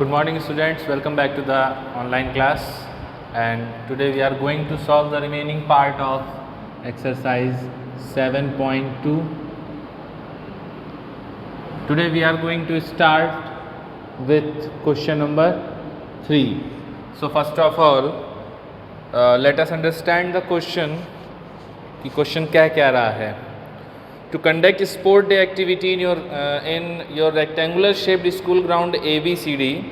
Good morning students, welcome back to the online class, and today we are going to solve the remaining part of exercise 7.2. Today we are going to start with question number 3. So first of all, let us understand the question कि question क्या कह रहा है. To conduct sport day activity in your rectangular shaped school ground ABCD,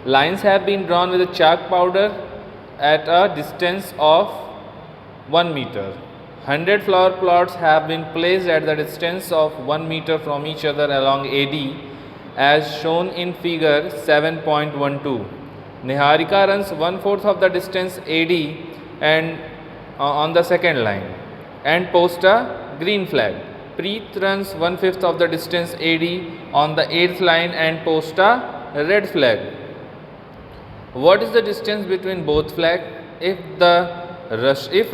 lines have been drawn with a chalk powder at a distance of 1 meter. 100 flower plots have been placed at the distance of 1 meter from each other along AD as shown in figure 7.12. Niharika runs 1/4 of the distance AD and on the second line and posts a green flag. Preet runs 1/5 of the distance AD on the 8th line and posts a red flag. What is the distance between both flags? If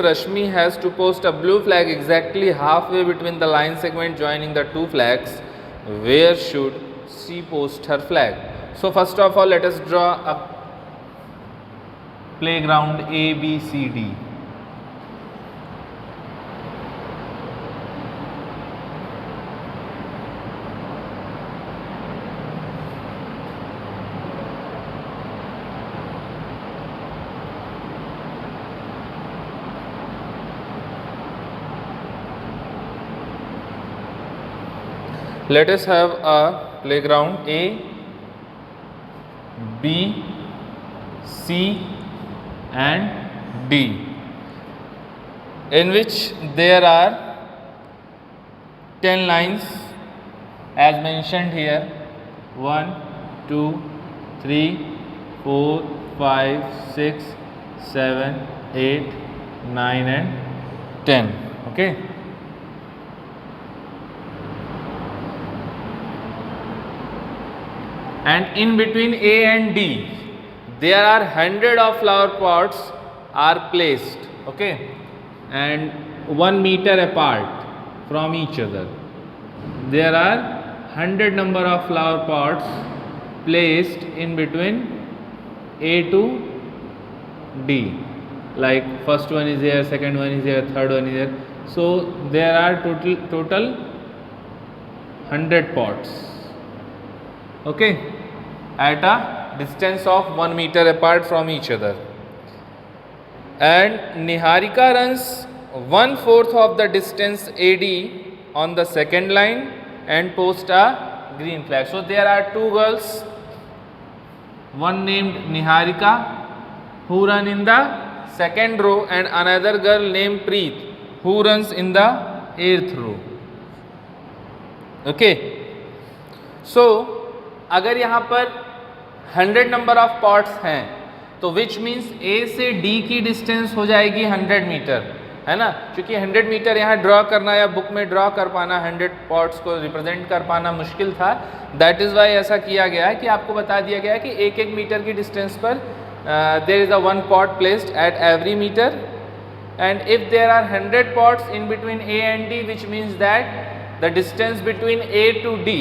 Rashmi has to post a blue flag exactly halfway between the line segment joining the two flags, where should she post her flag? So first of all, let us draw a playground ABCD. Let us have a playground A, B, C and D, in which there are 10 lines as mentioned here. 1, 2, 3, 4, 5, 6, 7, 8, 9 and 10. Okay. And in between A and D, there are 100 of flower pots are placed, okay, and 1 meter apart from each other. There are 100 number of flower pots placed in between A to D. Like first one is here, second one is here, third one is here. So there are total 100 pots. Okay, at a distance of 1 meter apart from each other. And Niharika runs 1/4 of the distance AD on the second line and posts a green flag. So there are two girls, one named Niharika, who run in the second row, and another girl named Preet, who runs in the 8th row. Okay, so अगर यहाँ पर 100 number of pots हैं तो which means ए से D की distance हो जाएगी 100 metre, है ना. क्योंकि 100 मीटर यहाँ ड्रॉ करना या बुक में ड्रॉ कर पाना, 100 पॉट्स को रिप्रेजेंट कर पाना मुश्किल था. दैट इज़ वाई ऐसा किया गया है कि आपको बता दिया गया है कि 1-1 मीटर की डिस्टेंस पर there is a 1 pot placed at every meter. And if there are 100 pots in between A and D, which means that the distance between A to D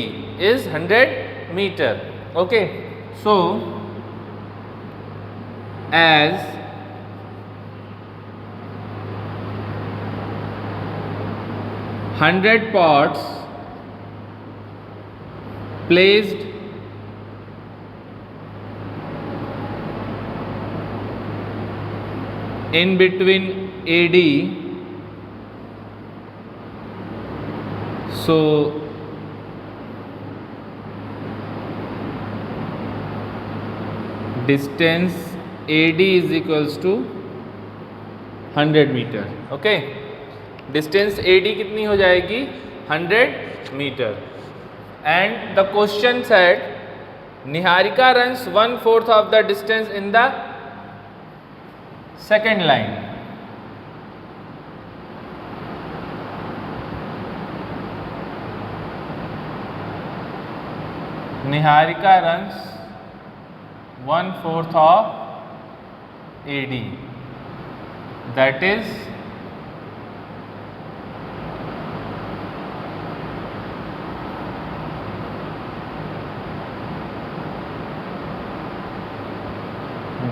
is 100 meter. Okay, so as hundred pots placed in between AD, so distance AD is equals to 100 meter. Okay, distance AD कितनी हो जाएगी? 100 meter. And the question said Niharika runs 1/4 of the distance in the second line. Niharika runs 1/4 of AD, that is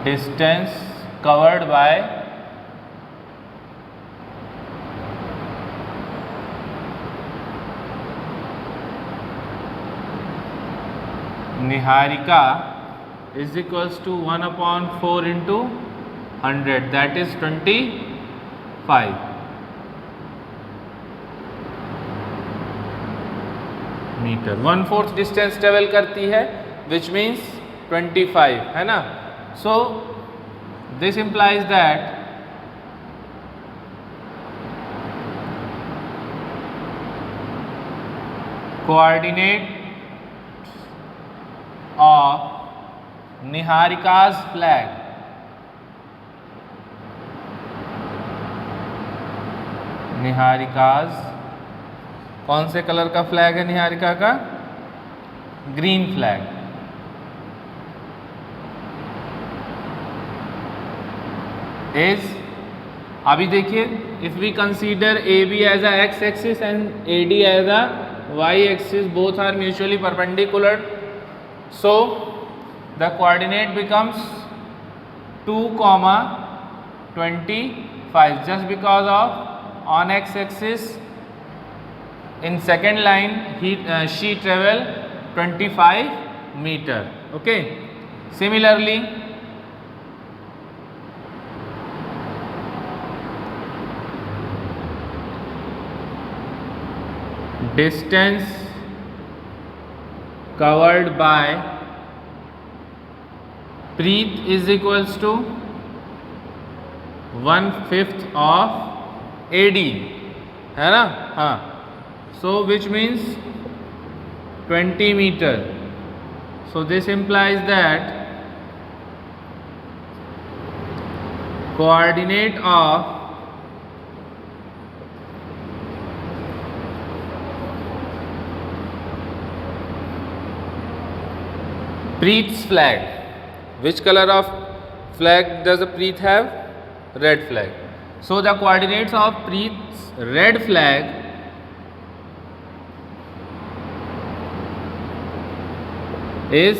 distance covered by Niharika is equals to 1 upon 4 into 100, that is 25 meter. 1/4 distance travel करती है, which means 25, है ना। So this implies that coordinate of Niharika's flag Niharika's कौन से colour का flag है निहारिका का? Green flag. Is अभी देखिए, if we consider A B as a X axis and A D as a Y axis, both are mutually perpendicular, so the coordinate becomes 2,25 just because of on x axis in second line she travel 25 meter. Okay, similarly distance covered by Preet is equals to 1/5 of AD, है ना। हाँ, so which means 20 meter. So this implies that coordinate of Preet's flag, which color of flag does a Preet have? Red flag. So the coordinates of Preet's red flag is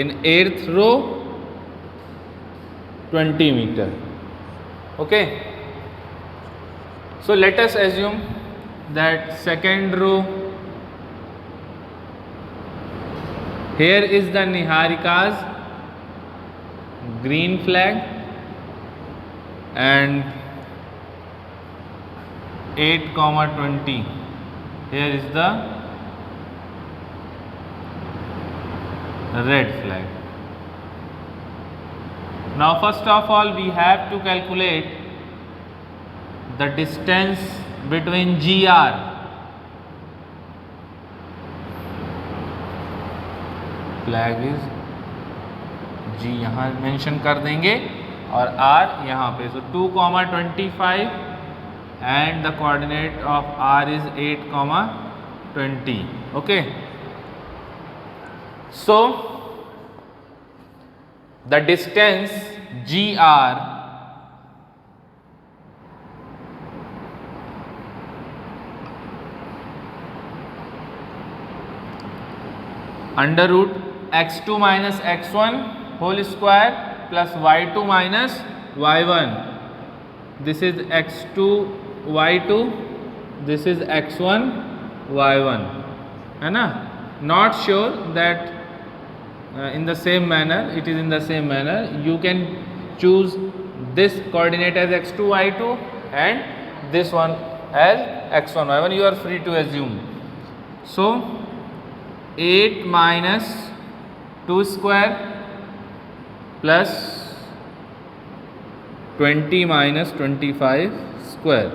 in 8th row 20 meter. Okay, so let us assume that second row, here is the Niharika's green flag and 8,20, here is the red flag. Now first of all we have to calculate the distance between GR, flag is G यहाँ mention कर देंगे और R यहाँ पे। So 2,25 and the coordinate of R is 8,20. Okay, so the distance GR under root x2 minus x1 whole square plus y2 minus y1. This is x2 y2, this is x1 y1, है ना। Not sure that in the same manner, it is in the same manner. You can choose this coordinate as x2 y2 and this one as x1 y1. You are free to assume. So 8 minus 2 square plus 20 minus 25 square,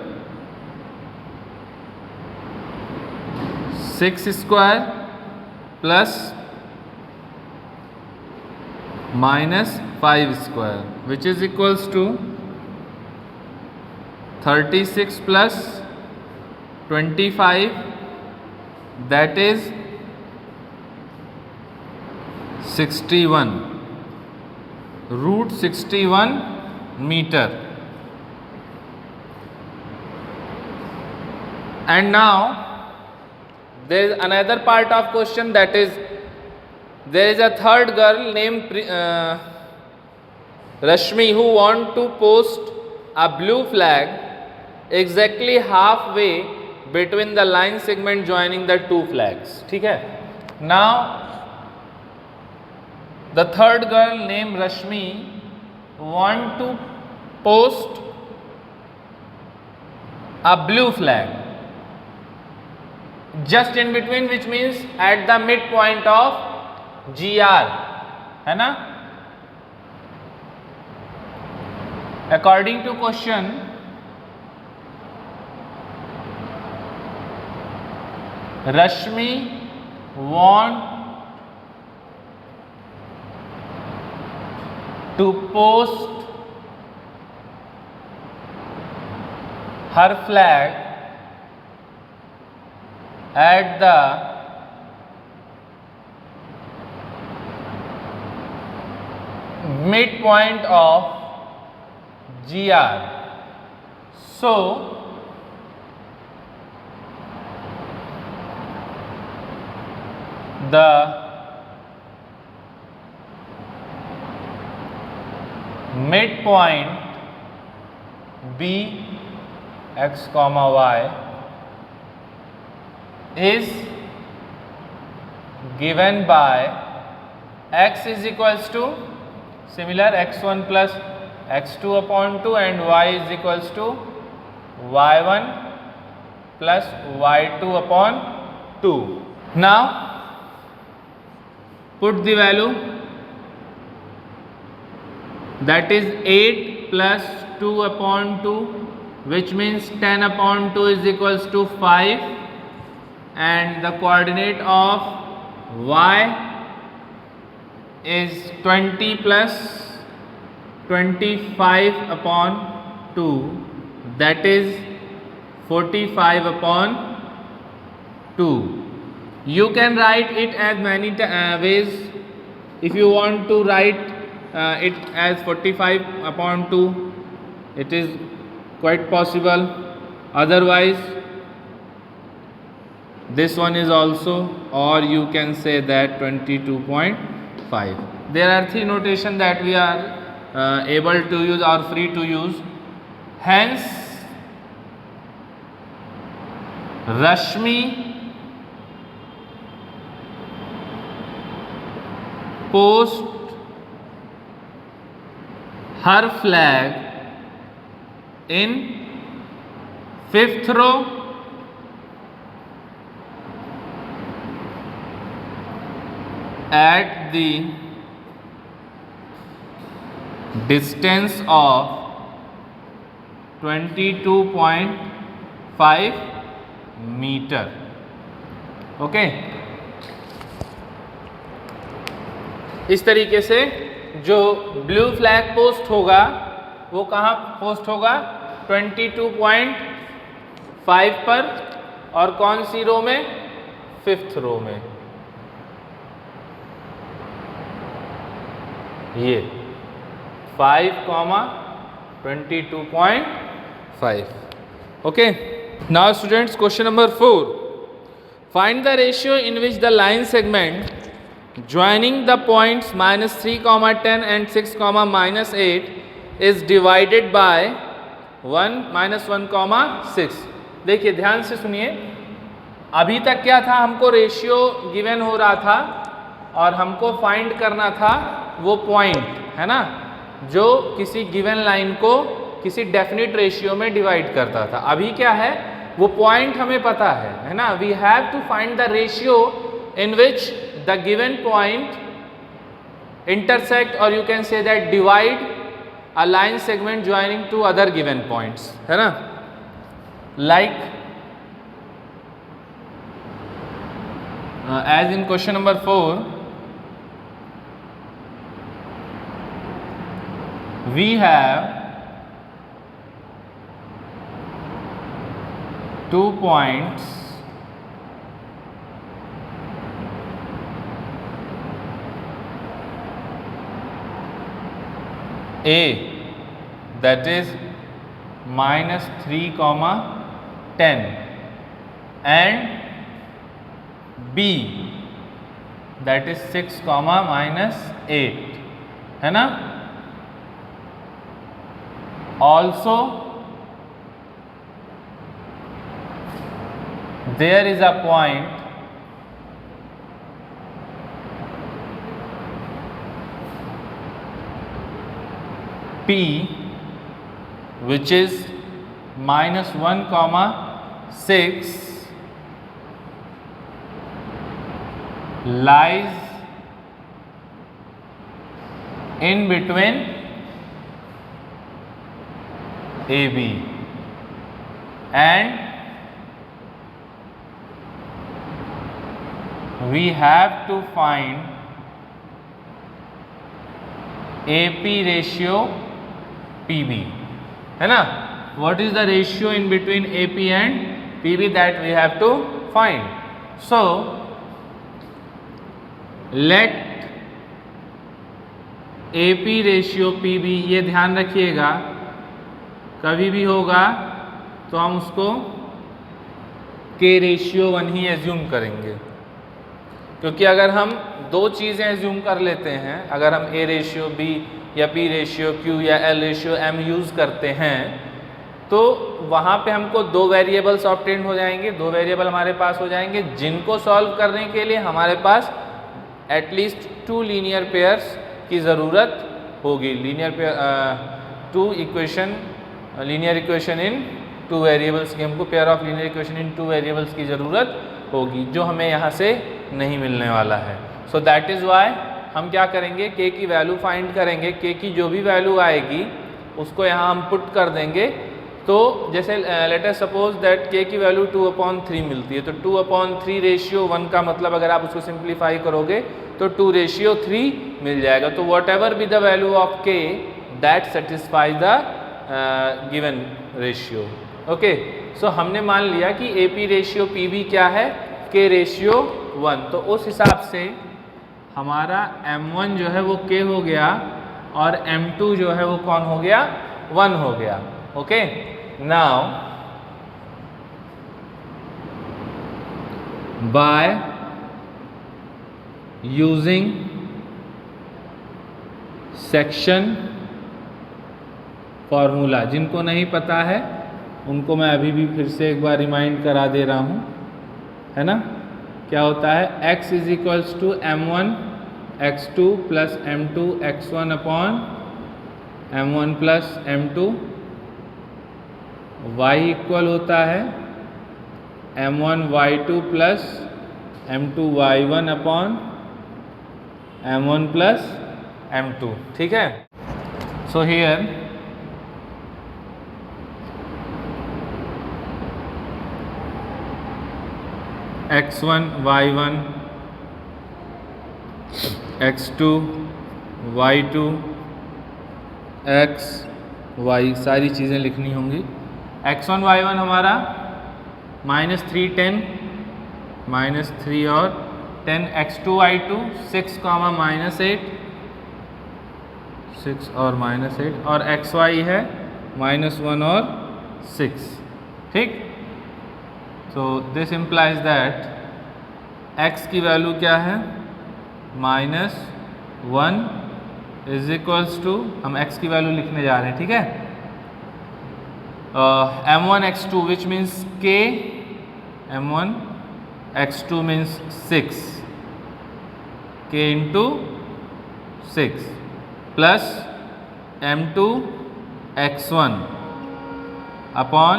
6 square plus minus 5 square, which is equals to 36 plus 25, that is 61, root 61 meter. And now there is another part of question, that is there is a third girl named Rashmi who want to post a blue flag exactly halfway between the line segment joining the two flags. ठीक है. Now the third girl named Rashmi want to post a blue flag just in between, which means at the midpoint of GR, है ना. According to question, Rashmi want to post her flag at the midpoint of GR. So the midpoint B x comma y is given by x is equals to similar x1 plus x2 upon 2 and y is equals to y1 plus y2 upon 2. Now put the value, that is 8 plus 2 upon 2, which means 10 upon 2 is equals to 5, and the coordinate of y is 20 plus 25 upon 2, that is 45 upon 2. You can write it as many ways. If you want to write it as 45 upon 2, it is quite possible. Otherwise this one is also, or you can say that 22.5. There are three notation that we are able to use or free to use. Hence Rashmi post her flag in 5th row at the distance of 22.5 meter. Okay, इस तरीके से जो blue flag post होगा वो कहाँ post होगा? 22.5 पर, और कौन सी रो में? 5th रो में. ये 5,22.5. Okay. Now students, question number 4. Find the ratio in which the line segment joining the points -3, 10 and 6, -8 is divided by 1, -1, 6. देखिए ध्यान से सुनिए. अभी तक क्या था? हमको रेशियो गिवन हो रहा था और हमको फाइंड करना था वो पॉइंट, है ना, जो किसी गिवन लाइन को किसी डेफिनेट रेशियो में डिवाइड करता था. अभी क्या है? वो पॉइंट हमें पता है ना. We have to find the ratio in which the given point intersect, और you can say that divide a line segment joining two other given points, है ना. Like as in question number 4, we have 2 points A, that is -3, 10, and B, that is 6 -8 है ना। Also there is a point P which is -1, 6 lies in between AB and we have to find AP ratio PB है ना। What is the ratio in between AP and PB that we have to find? So let AP ratio PB, ये ध्यान रखिएगा, कभी भी होगा तो हम उसको K रेशियो 1 ही एज्यूम करेंगे, क्योंकि अगर हम दो चीज़ें एज्यूम कर लेते हैं, अगर हम A रेशियो B या P रेशियो Q या L रेशियो M यूज़ करते हैं तो वहाँ पे हमको दो वेरिएबल्स ऑब्टेन हो जाएंगे, दो वेरिएबल हमारे पास हो जाएंगे, जिनको सॉल्व करने के लिए हमारे पास एटलीस्ट 2 लीनियर पेयर्स की ज़रूरत होगी। लीनियर इक्वेशन इन 2 वेरिएबल्स की, हमको pair of linear equation in 2 variables की ज़रूरत होगी, जो हमें यहाँ से नहीं मिलने वाला है। सो दैट इज़ वाई हम क्या करेंगे, K की वैल्यू फाइंड करेंगे। K की जो भी वैल्यू आएगी उसको यहाँ हम पुट कर देंगे। तो जैसे let us suppose that K की वैल्यू 2/3 मिलती है, तो 2/3 रेशियो 1 का मतलब अगर आप उसको सिंप्लीफाई करोगे तो 2 रेशियो 3 मिल जाएगा। तो whatever be the value of K that satisfies the given ratio. Okay, so हमने मान लिया कि AP रेशियो PB क्या है, K रेशियो 1। तो उस हिसाब से हमारा M1 जो है वो K हो गया और M2 जो है वो कौन हो गया, 1 हो गया। Okay, now bye using section formula, जिनको नहीं पता है उनको मैं अभी भी फिर से एक बार रिमाइंड करा दे रहा हूँ, है ना। क्या होता है, x is equals to M1 x2 plus M2 x1 upon M1 plus M2, y equal होता है M1 y2 plus M2 y1 upon M1 plus M2। ठीक है, so here x1 y1 x2 y2 x y सारी चीज़ें लिखनी होंगी। x1 y1 हमारा -3 10 -3 और 10, x2 y2 6, -8 6 और -8, और xy है -1 और 6। ठीक, so this implies that x की वैल्यू क्या है, -1 इज इक्वल्स टू, हम x की वैल्यू लिखने जा रहे हैं। ठीक है, M1 x2 which means K, M1 x2 means 6, K into 6 plus M2 x1 upon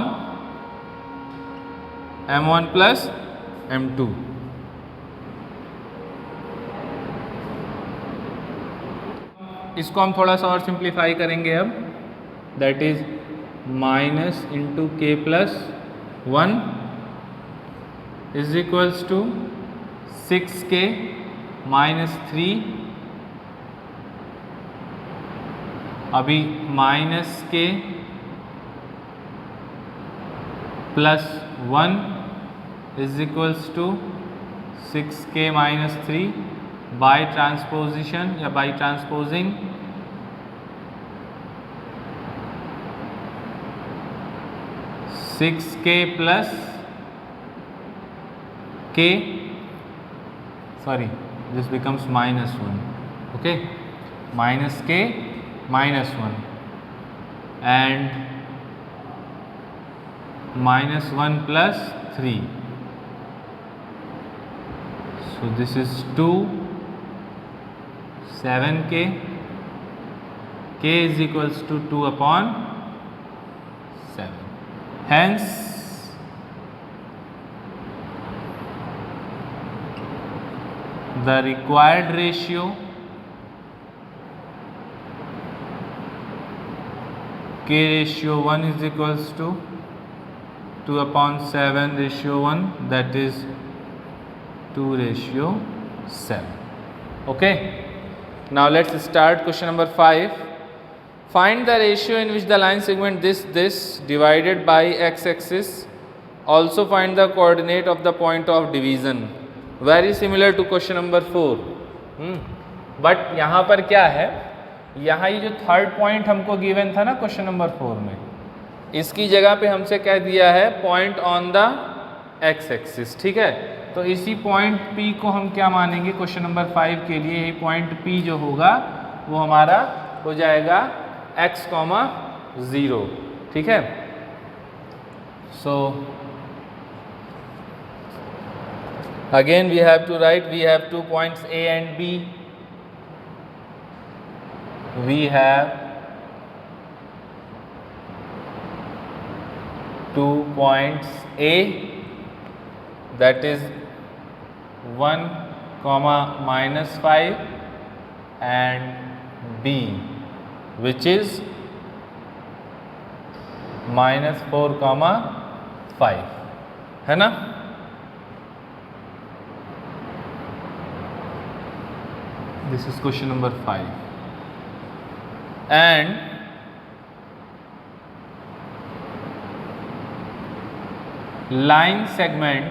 M1 plus M2। इसको हम थोड़ा सा और सिंप्लीफाई करेंगे अब, that is minus into K plus 1 is equals to 6K -3, अभी -K plus 1 is equals to 6K -3 bye transposition या by transposing 6K plus K, sorry this becomes -1. Okay, -k -1 and -1 plus 3. So this is 2, 7k, k is equals to 2 upon 7. Hence the required ratio k ratio 1 is equals to 2 upon 7 ratio 1, that is 2 ratio 7. Okay, now let's start question number 5. Find the ratio in which the line segment this divided by x-axis. Also find the coordinate of the point of division. Very similar to question number 4. But यहाँ पर क्या है, यहाँ ये जो third point हमको given था ना क्वेश्चन नंबर 4 में, इसकी जगह पे हमसे कह दिया है point on the x axis. ठीक है, तो इसी पॉइंट P को हम क्या मानेंगे क्वेश्चन नंबर 5 के लिए. यही पॉइंट P जो होगा वो हमारा हो जाएगा x, 0. ठीक है, सो again we have to write, we have 2 points A and B. We have 2 points A, that is 1, -5, and B, which is -4, 5. है ना. This is question number 5. And line segment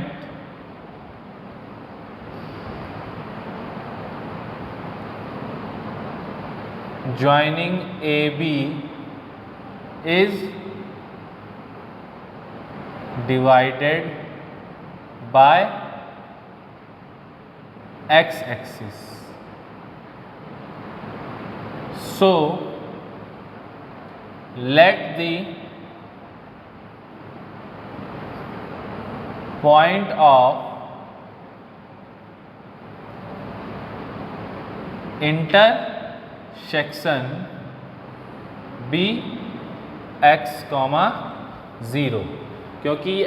joining AB is divided by x-axis. So let the point of intersection be x, 0. क्योंकि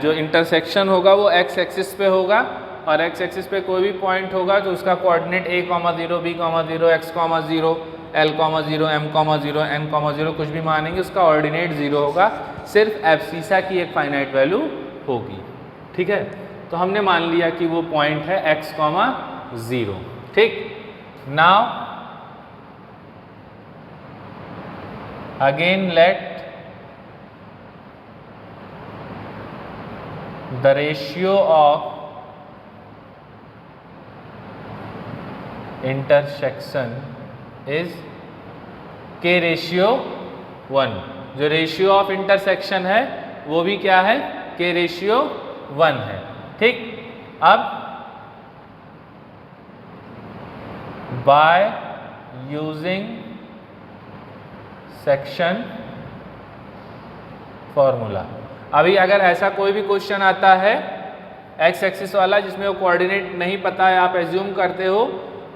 जो intersection होगा वो x axis पे होगा और x axis पे कोई भी पॉइंट होगा तो उसका coordinate a, 0, b, 0, x, 0, L, 0, M, 0, N, 0 कुछ भी मानेंगे, उसका ऑर्डिनेट 0 होगा. सिर्फ एब्सिसा की एक फाइनाइट वैल्यू होगी. ठीक है, तो हमने मान लिया कि वो पॉइंट है x, 0. ठीक, now again let the ratio of intersection is k ratio 1. जो रेशियो ऑफ इंटरसेक्शन है वो भी क्या है, k रेशियो 1 है. ठीक, अब बाय यूजिंग सेक्शन फॉर्मूला. अभी अगर ऐसा कोई भी क्वेश्चन आता है एक्स एक्सिस वाला जिसमें वो कोऑर्डिनेट नहीं पता है, आप एज्यूम करते हो,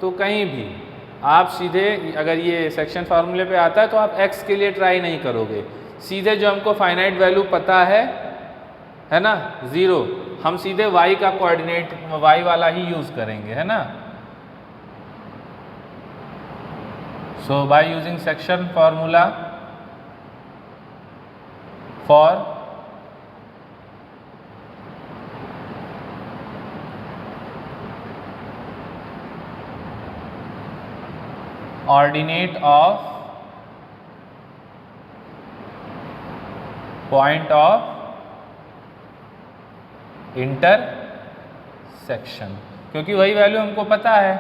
तो कहीं भी आप सीधे अगर ये सेक्शन फार्मूले पे आता है तो आप x के लिए ट्राई नहीं करोगे. सीधे जो हमको फाइनाइट वैल्यू पता है ना 0, हम सीधे y का कोऑर्डिनेट y वाला ही यूज़ करेंगे, है ना. So by using section formula for ordinate of point of intersection, क्योंकि वही वैल्यू हमको पता है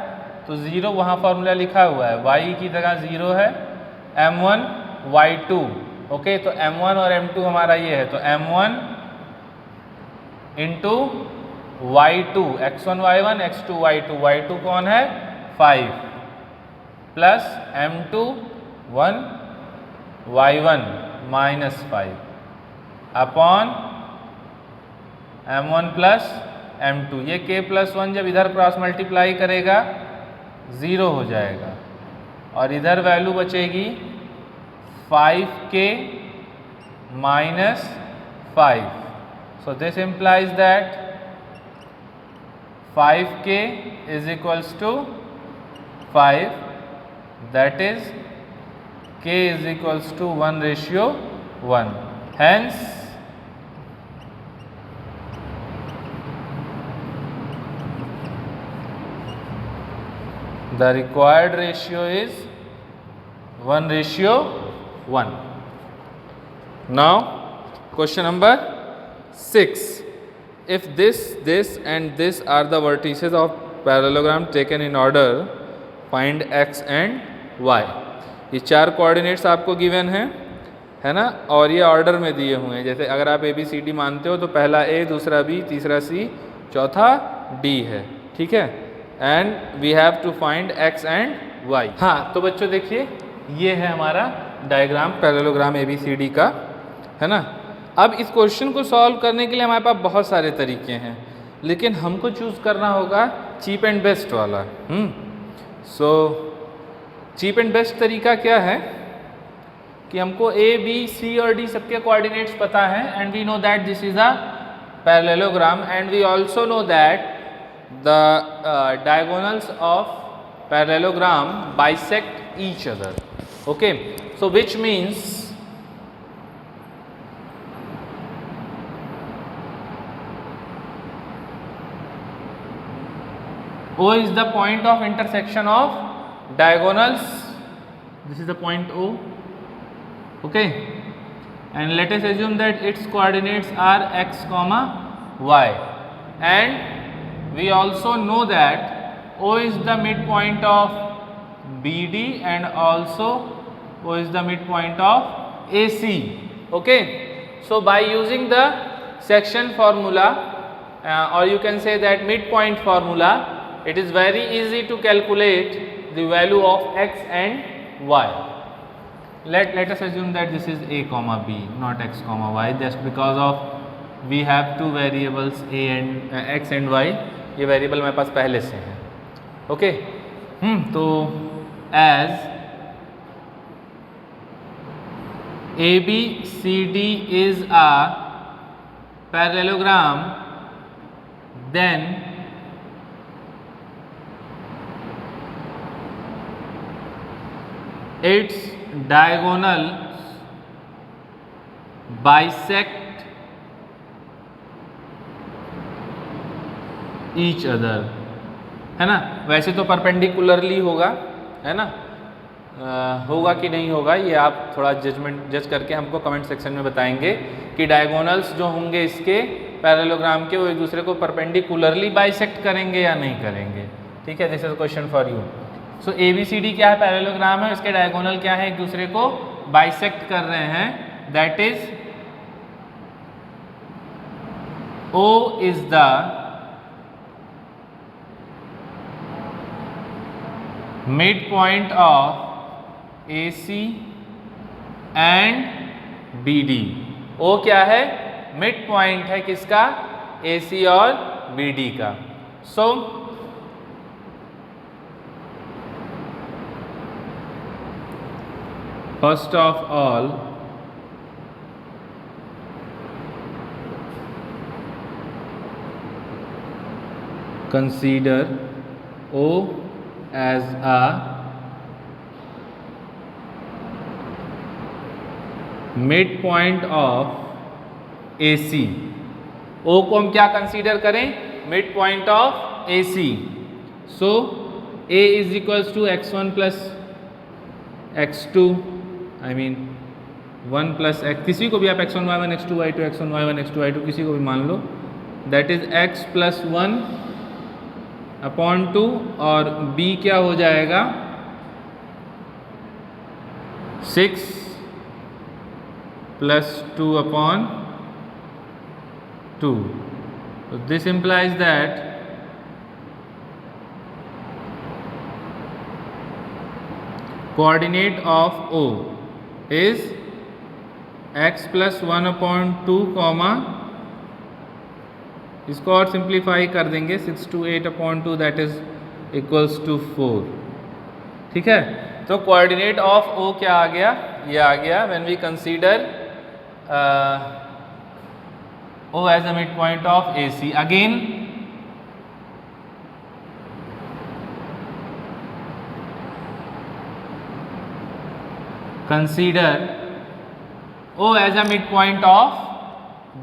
तो 0 वहाँ फॉर्मूला लिखा हुआ है, y की जगह 0 है, m1 y2. ओके, तो m1 और m2 हमारा ये है, तो m1 into y2 x1 y1 x2 y2, y2 कौन है 5 plus m2 1 y1 minus 5 upon m1 plus m2। ये k प्लस 1 जब इधर क्रॉस मल्टीप्लाई करेगा 0 हो जाएगा और इधर वैल्यू बचेगी 5k minus 5. So this implies that 5k is equals to 5, that is k is equals to 1:1. Hence the required ratio is 1:1. Now question number 6. If this and this are the vertices of parallelogram taken in order, find x and y. ये चार coordinates आपको given हैं, है ना, और ये order में दिए हुए हैं। जैसे अगर आप ABCD मानते हो तो पहला A, दूसरा B, तीसरा C, चौथा D है, ठीक है। And we have to find x and y। हाँ, तो बच्चों देखिए ये है हमारा डायग्राम पैरेललोग्राम ABCD का, है ना। अब इस क्वेश्चन को सॉल्व करने के लिए हमारे पास बहुत सारे तरीके हैं, लेकिन हमको चूज़ करना होगा चीप एंड बेस्ट वाला। सो चीप एंड बेस्ट तरीका क्या है कि हमको A, B, C और D सबके कोऑर्डिनेट्स पता है and we know that this is a parallelogram and we also know that the diagonals of parallelogram bisect each other. Okay, so which means O is the point of intersection of diagonals. This is the point O. Okay, and let us assume that its coordinates are x comma y, and we also know that O is the midpoint of BD and also O is the midpoint of AC. Okay, so by using the section formula or you can say that midpoint formula, it is very easy to calculate the value of x and y. Let us assume that this is a comma b, not x comma y, just because of we have two variables a and x and y. ये variable मेरे पास पहले से है। Okay, तो as ABCD is a parallelogram, then its diagonals bisect each other, है ना। वैसे तो परपेंडिकुलरली होगा, है ना, होगा कि नहीं होगा ये आप थोड़ा जज करके हमको कमेंट सेक्शन में बताएंगे कि डायगोनल्स जो होंगे इसके पैरेललोग्राम के वो एक दूसरे को परपेंडिकुलरली बाइसेक्ट करेंगे या नहीं करेंगे। ठीक है, this is question for you. So ABCD क्या है, पैरेललोग्राम है, इसके डायगोनल क्या है, एक दूसरे को बाइसेक्ट कर रहे हैं, that is O is the midpoint of AC and BD। O क्या है, मिड पॉइंट है किसका, AC और BD का। सो first of all, consider O as a midpoint of AC। O को हम क्या कंसीडर करें, mid point of AC। So A is equals to x1 plus x2, I mean 1 plus x, किसी को भी आप x1 y1 x2 y2 x1 y1 x2 y2 किसी को भी मान लो, that is x plus 1 upon 2 और b क्या हो जाएगा 6 plus 2 upon 2, So this implies that coordinate of O is x plus 1/2 comma, इसको और सिंप्लीफाई कर देंगे 6 to 8/2 that is equals to 4. ठीक है, तो कोऑर्डिनेट ऑफ O क्या आ गया, ये आ गया when we consider O as a midpoint of AC. Again consider O as a midpoint of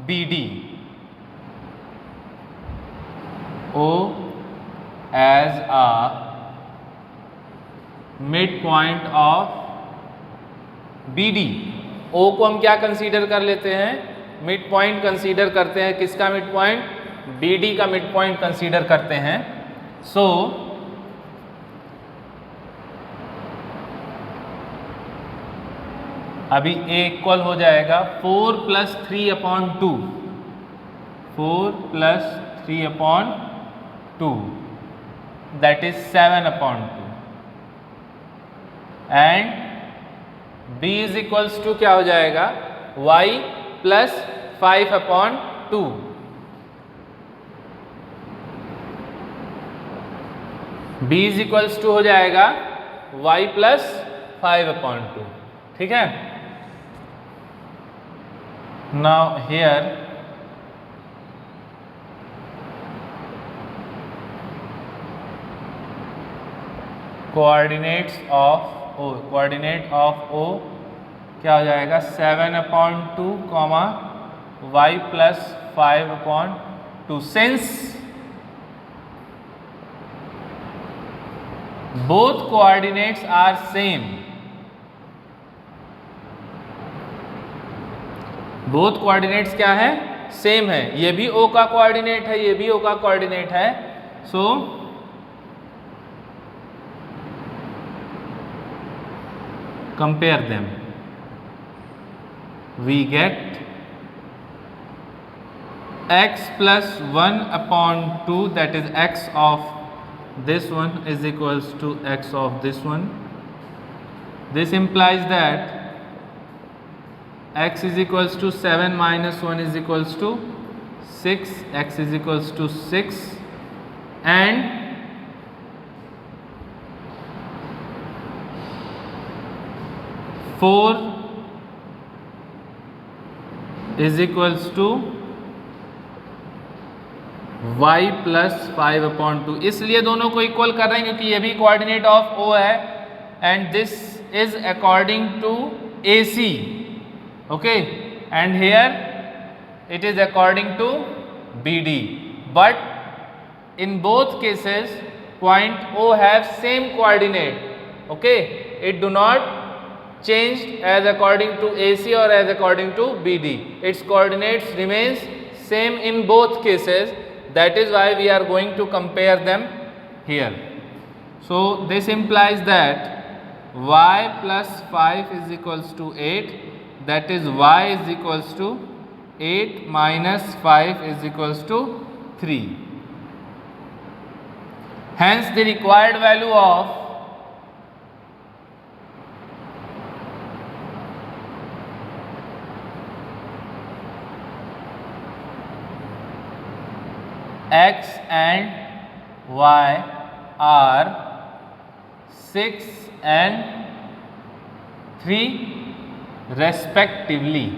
BD. O as a midpoint of BD. O को हम क्या कंसीडर कर लेते हैं, मिड पॉइंट कंसीडर करते हैं. किसका मिड पॉइंट, BD का मिड पॉइंट कंसीडर करते हैं. सो अभी A इक्वल हो जाएगा 4 + 3/2, 4 + 3/2 that is 7/2 and B is equals to क्या हो जाएगा, y + 5/2. B is equals to हो जाएगा y + 5/2. ठीक है. Now here coordinate of O क्या हो जाएगा 7/2 comma y + 5/2. Since both coordinates are same, both coordinates क्या है, सेम है. ये भी O का कोऑर्डिनेट है, ये भी O का कोऑर्डिनेट है. So compare them, we get x + 1/2 that is x of this one is equals to x of this one. This implies that x is equals to 7 minus 1 is equals to 6, x is equals to 6 and four is equals to y + 5/2. इसलिए दोनों को equal कर रहे हैं क्योंकि ये भी coordinate of O है and this is according to AC. Okay, and here it is according to BD, but in both cases point O have same coordinate. Okay, it do not change as according to AC or as according to BD. Its coordinates remains same in both cases. That is why we are going to compare them here. So this implies that y + 5 is equals to 8. That is y is equals to 8 minus 5 is equals to 3. Hence the required value of x and y are 6 and 3 respectively.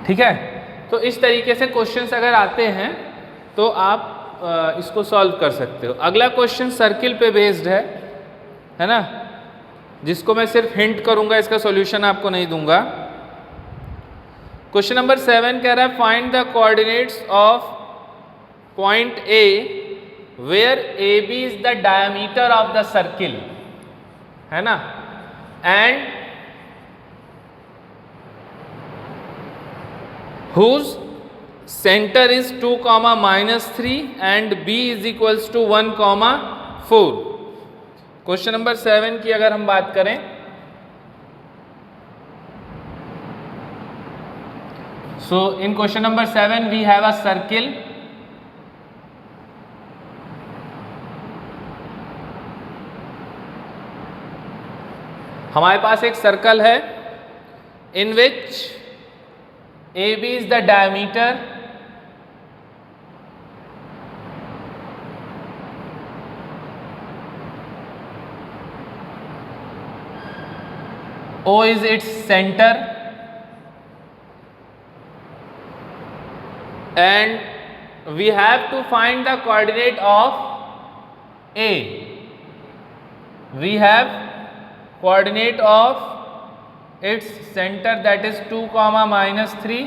ठीक है, तो इस तरीके से questions अगर आते हैं तो आप इसको सॉल्व कर सकते हो. अगला क्वेश्चन सर्किल पे बेस्ड है ना, जिसको मैं सिर्फ हिंट करूंगा, इसका सॉल्यूशन आपको नहीं दूंगा. क्वेश्चन नंबर 7 कह रहा है find the coordinates of point A where AB is the diameter of the circle, है ना, and whose center is 2, -3 and B is equals to 1, 4. Question number 7 की अगर हम बात करें So in question number 7 we have a circle. हमारे पास एक circle है in which AB is the diameter, O is its center, and we have to find the coordinate of A. We have coordinate of its center, that is 2 comma minus 3,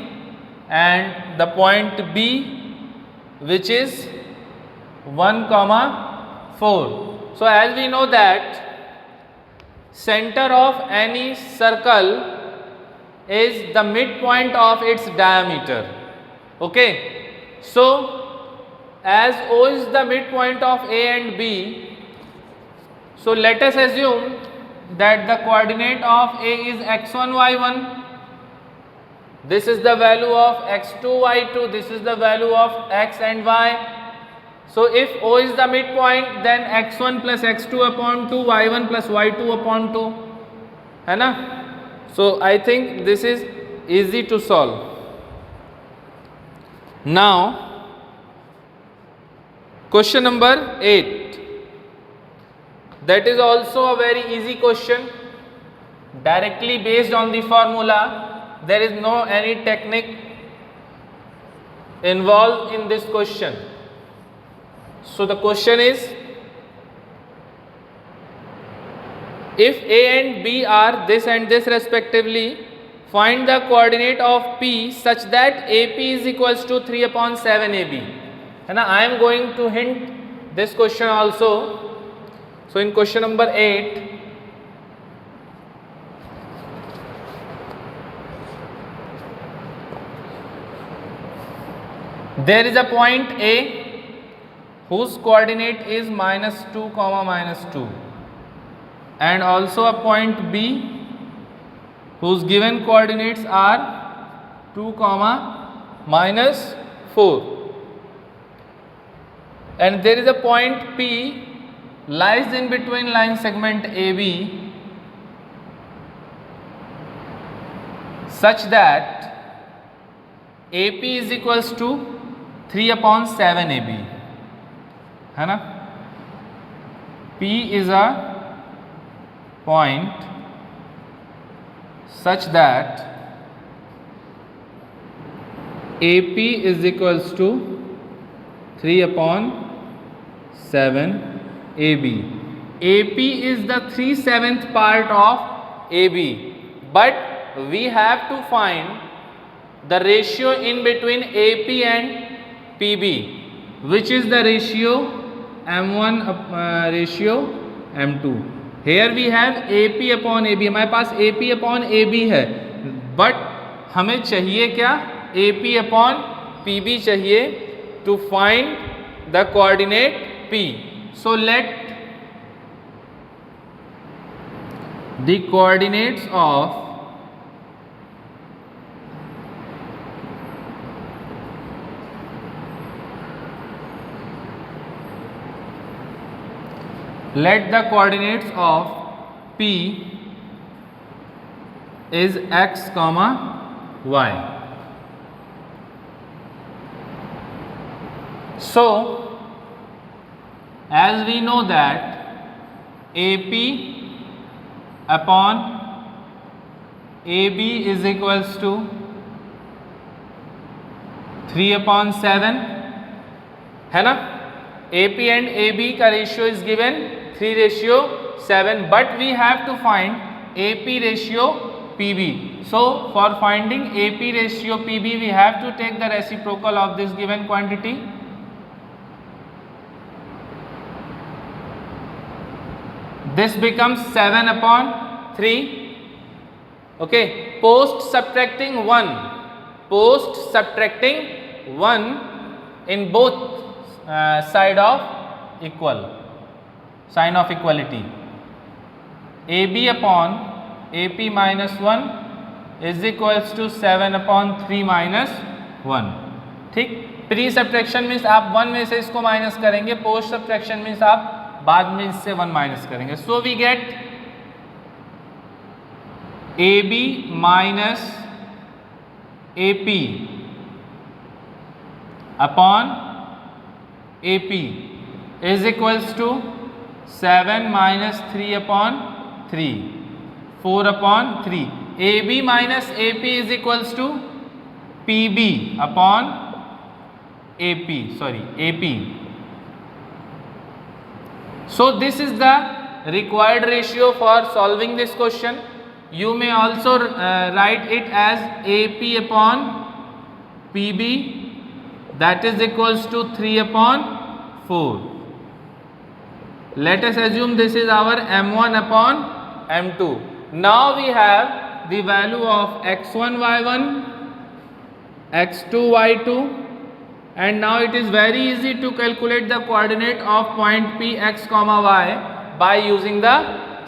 and the point B which is 1 comma 4. So as we know that center of any circle is the midpoint of its diameter. Okay, so as O is the midpoint of A and B, so let us assume that the coordinate of A is x1 y1, this is the value of x2 y2, this is the value of x and y. So if O is the midpoint, then x1 plus x2 upon 2, y1 plus y2 upon 2, है ना? So I think this is easy to solve. Now question number 8. That is also a very easy question, directly based on the formula. There is no any technique involved in this question. So the question is, if A and B are this and this respectively, find the coordinate of P such that AP is equals to 3 upon 7 AB. And I am going to hint this question also. So in question number 8, there is a point A whose coordinate is minus 2 comma minus 2, and also a point B whose given coordinates are 2 comma minus 4, and there is a point P lies in between line segment AB such that AP is equals to 3 upon 7 AB, है ना? P is a point such that AP is equals to 3 upon 7 AB. AP is the 3/7 part of AB, but we have to find the ratio in between AP and PB, which is the ratio M1 ratio M2. Here we have AP upon AB. हमारे पास AP upon AB है, but हमें चाहिए क्या? AP upon PB चाहिए to find the coordinate P. So let the coordinates of P is x comma y. So as we know that AP upon AB is equals to 3 upon 7, है ना? AP and AB का ratio is given 3:7, but we have to find AP ratio PB. So for finding AP ratio PB, we have to take the reciprocal of this given quantity. This becomes 7 upon 3. Okay, post subtracting 1 in both side of equal, sign of equality. AB upon AP minus 1 is equals to 7/3 minus 1। ठीक, pre subtraction means आप 1 में से इसको minus करेंगे, post subtraction means आप बाद में इससे 1 माइनस करेंगे। So we get AB minus AP upon AP is equals to 7 minus 3/3, 4/3। AB minus AP is equals to PB upon AP। So this is the required ratio for solving this question. You may also write it as AP upon PB, that is equals to 3/4. Let us assume this is our M1 upon M2. Now we have the value of x1 y1, x2 y2, and now it is very easy to calculate the coordinate of point P x comma y by using the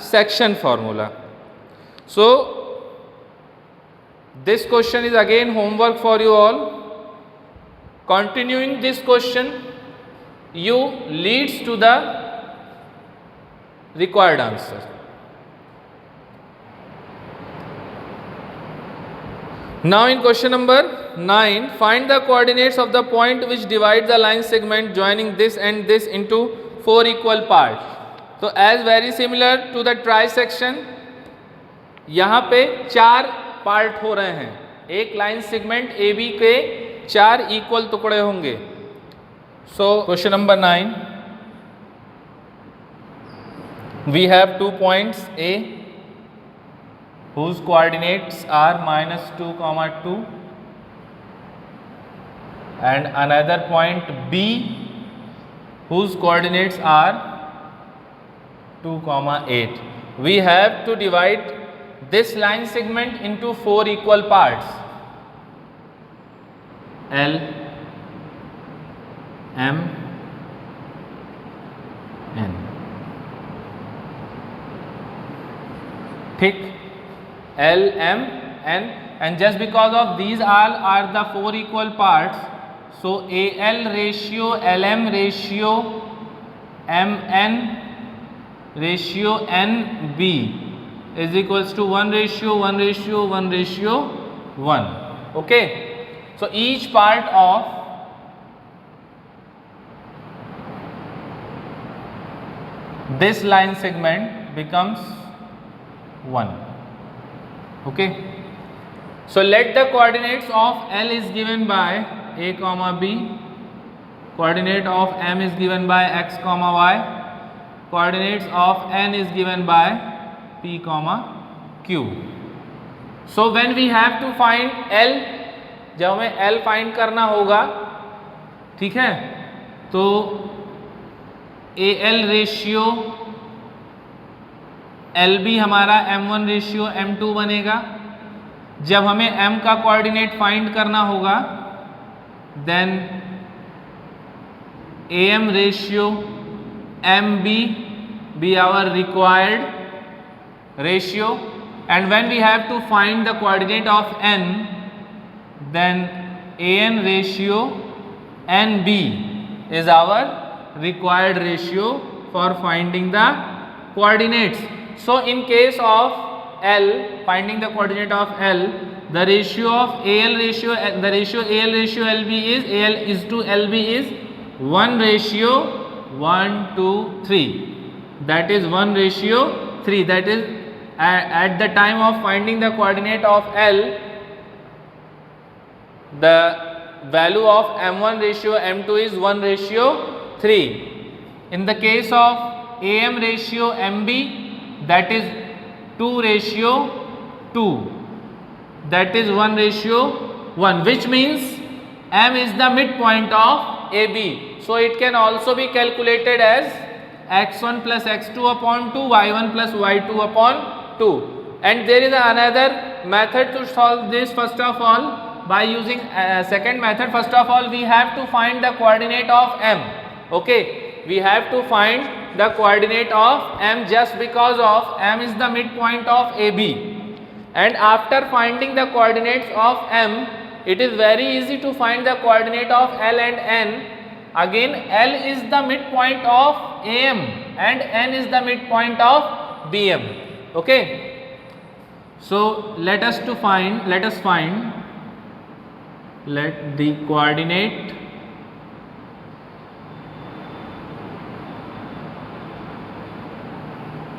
section formula. So this question is again homework for you all. Continuing this question, you leads to the required answer. Now in question number 9, find the coordinates of the point which divide the line segment joining this and this into 4 equal parts. So as very similar to the trisection, यहाँ पे 4 part हो रहे हैं। एक line segment AB के 4 equal टुकड़े होंगे। So question number 9, we have 2 points A whose coordinates are -2, 2, and another point B whose coordinates are 2, 8. We have to divide this line segment into 4 equal parts: L, M, N. ठीक, L, M, N, and just because of these all are the 4 equal parts, so AL ratio LM ratio MN ratio NB is equals to 1:1:1:1. Okay, so each part of this line segment becomes 1. Okay, so let the coordinates of L is given by A comma B, coordinate of M is given by x comma y, coordinates of N is given by P comma Q. So when we have to find L, जब हमें L find करना होगा, ठीक है, तो AL ratio LB हमारा M1 ratio M2 बनेगा। जब हमें M का कोऑर्डिनेट फाइंड करना होगा, then AM ratio MB be our required ratio, and when we have to find the coordinate of N, then AN ratio NB is our required ratio for finding the coordinates. So in case of L, finding the coordinate of L, the ratio of AL ratio, the ratio AL ratio LB is, AL is to LB is 1:1:3. That is 1:3. That is at the time of finding the coordinate of L, the value of M1 ratio M2 is 1:3. In the case of AM ratio MB, that is 2:2. That is 1:1, which means M is the midpoint of AB. So it can also be calculated as x1 plus x2/2, y1 plus y2/2. And there is another method to solve this. First of all, by using second method, first of all we have to find the coordinate of M. Okay, we have to find the coordinate of M just because of M is the midpoint of AB, and after finding the coordinates of M, it is very easy to find the coordinate of L and N. Again, L is the midpoint of AM and N is the midpoint of BM. Okay, so let the coordinate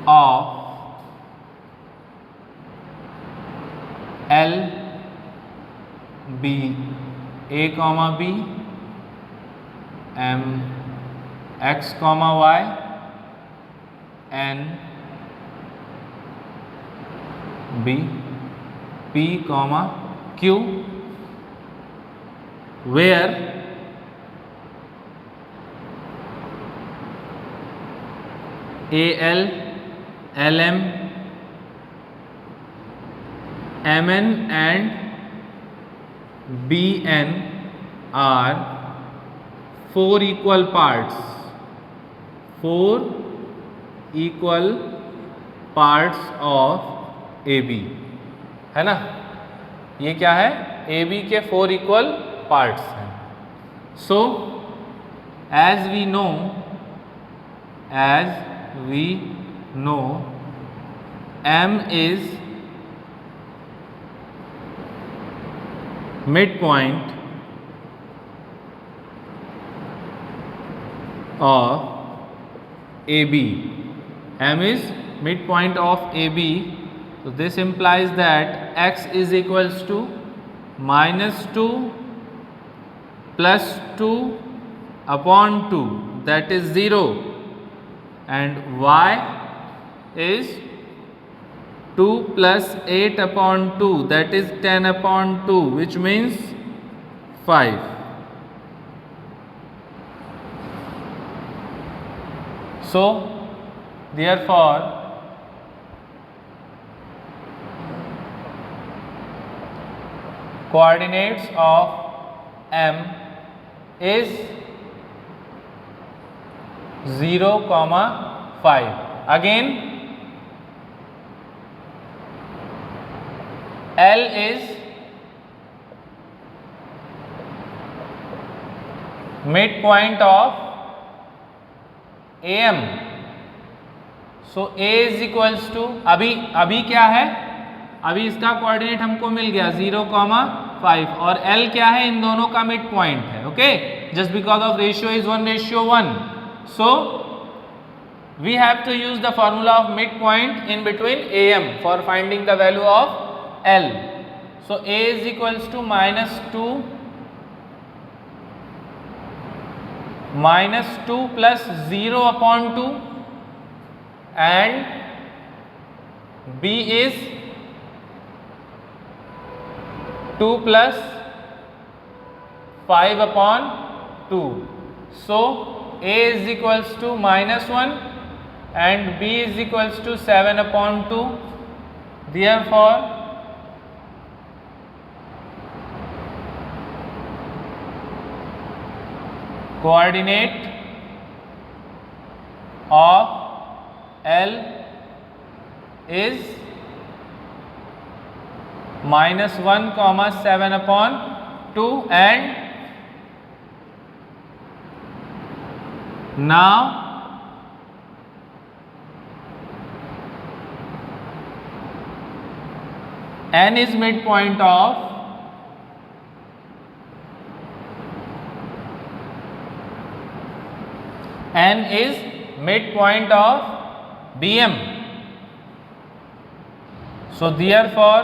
of L be A comma B, M X comma Y, N B P comma Q, where AL, LM, MN and BN are 4 equal parts, 4 equal parts of AB, है ना? ये क्या है? AB के 4 equal parts हैं. So as we know M is midpoint of AB. M is midpoint of AB. So this implies that X is equals to -2 plus 2 upon 2, that is 0, and Y is 2 plus 8 upon 2, that is 10 upon 2, which means 5. So therefore coordinates of M is 0, 5. Again, L is midpoint of AM. So A is equals to अभी क्या है? अभी इसका coordinate हमको मिल गया 0, 5 और L क्या है? इन दोनों का मिड पॉइंट है. Okay, just because of ratio is 1:1. So we have to use the formula of midpoint in between AM for finding the value of L. So A is equals to -2 plus 0 upon 2, and B is 2 plus 5 upon 2. So A is equals to -1 and B is equals to 7 upon 2. Therefore coordinate of L is -1, 7 upon 2, and now N is midpoint of BM. So therefore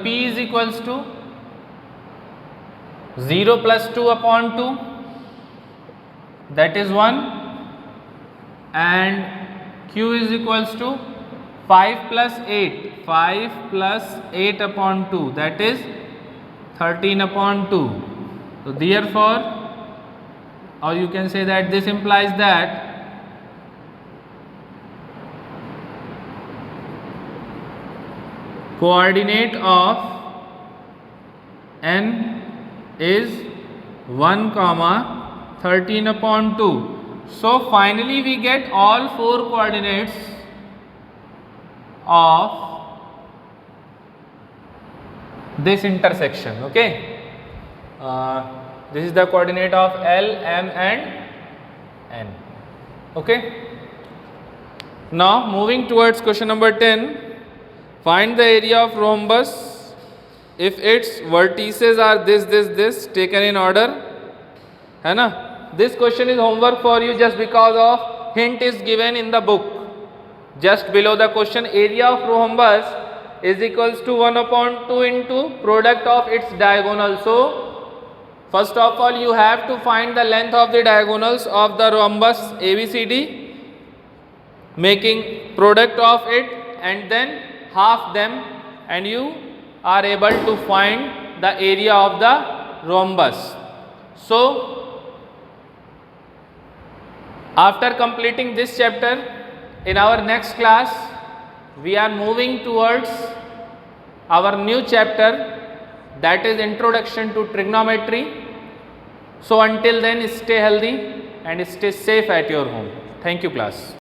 P is equals to 0 plus 2 upon 2, that is 1, and Q is equals to 5 plus 8 upon 2, that is 13 upon 2. So therefore, or you can say that this implies that coordinate of N is 1, 13 upon 2. So finally we get all four coordinates of this intersection. Okay, this is the coordinate of L, M and N. Okay, now moving towards question number 10. Find the area of rhombus if its vertices are this taken in order, है ना. This question is homework for you just because of hint is given in the book. Just below the question, area of rhombus is equals to 1/2 into product of its diagonal. So first of all you have to find the length of the diagonals of the rhombus ABCD, making product of it and then half them, and you are able to find the area of the rhombus. So after completing this chapter, in our next class we are moving towards our new chapter, that is introduction to trigonometry. So until then, stay healthy and stay safe at your home. Thank you, class.